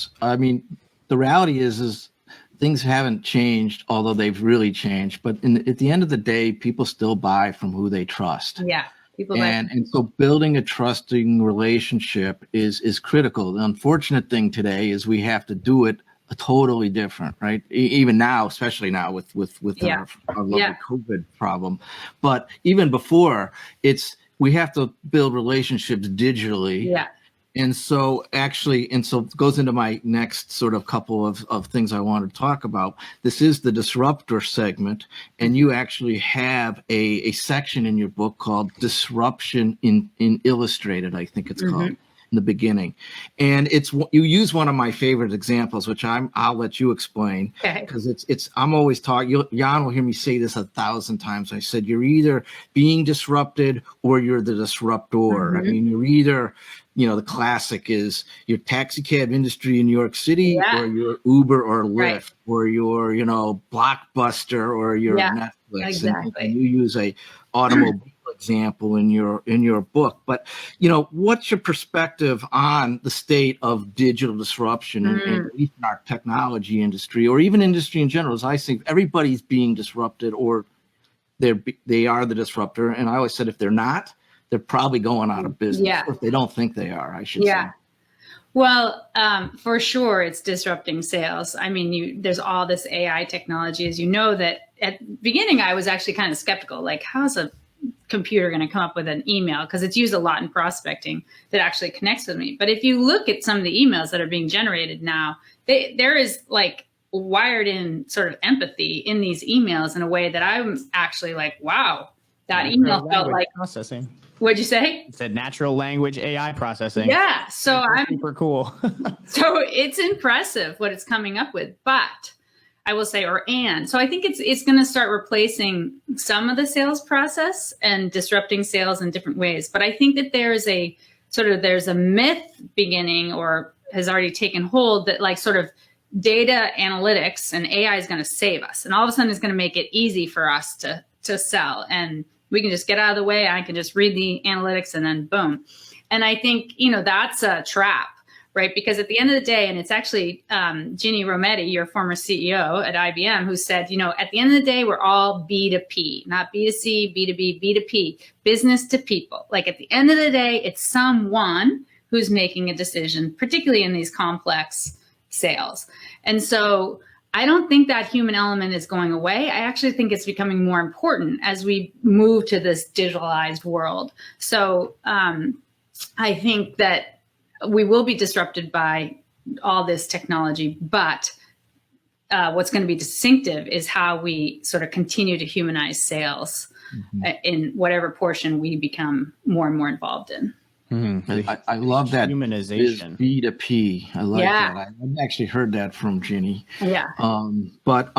is, I mean, the reality is things haven't changed, although they've really changed. But at the end of the day, people still buy from who they trust. Yeah. And so building a trusting relationship is critical. The unfortunate thing today is we have to do it totally different, right? Even now, especially now with our lovely COVID problem. But even before, we have to build relationships digitally. Yeah. And so it goes into my next sort of couple of things I want to talk about. This is the Disruptor segment, and you actually have a section in your book called Disruption in Illustrated, I think it's called, in the beginning. And you use one of my favorite examples, which I'll let you explain, because I'm always talking. Jan will hear me say this 1,000 times. I said, you're either being disrupted or you're the disruptor. I mean, you're either, the classic is your taxicab industry in New York City, or your Uber or Lyft, or your, Blockbuster or your Netflix. Exactly. And you use a automobile example in your book. But, what's your perspective on the state of digital disruption in at least in our technology industry, or even industry in general? As I think everybody's being disrupted, or they are the disruptor. And I always said, if they're not, they're probably going out of business. Yeah. Or if they don't think they are, I should say. Well, for sure, it's disrupting sales. I mean, there's all this AI technology, as you know, that at the beginning, I was actually kind of skeptical, like, how's a computer going to come up with an email? Because it's used a lot in prospecting that actually connects with me. But if you look at some of the emails that are being generated now, there is like wired in sort of empathy in these emails in a way that I'm actually like, wow, that email felt like processing. What'd you say? It said natural language AI processing. Yeah. So I'm super cool. So it's impressive what it's coming up with, but I will say, so I think it's going to start replacing some of the sales process and disrupting sales in different ways. But I think that there's a myth beginning, or has already taken hold, that like sort of data analytics and AI is going to save us. And all of a sudden it's going to make it easy for us to sell. And we can just get out of the way. I can just read the analytics and then boom. And I think, that's a trap, right? Because at the end of the day, and it's actually Ginny Rometty, your former CEO at IBM, who said, at the end of the day, we're all B2P, not B2C, B2B, B2P, business to people. Like at the end of the day, it's someone who's making a decision, particularly in these complex sales. And so I don't think that human element is going away. I actually think it's becoming more important as we move to this digitalized world. So I think that we will be disrupted by all this technology, but what's going to be distinctive is how we sort of continue to humanize sales in whatever portion we become more and more involved in. I love that humanization. B2P. I like that. I've actually heard that from Ginny. Yeah. But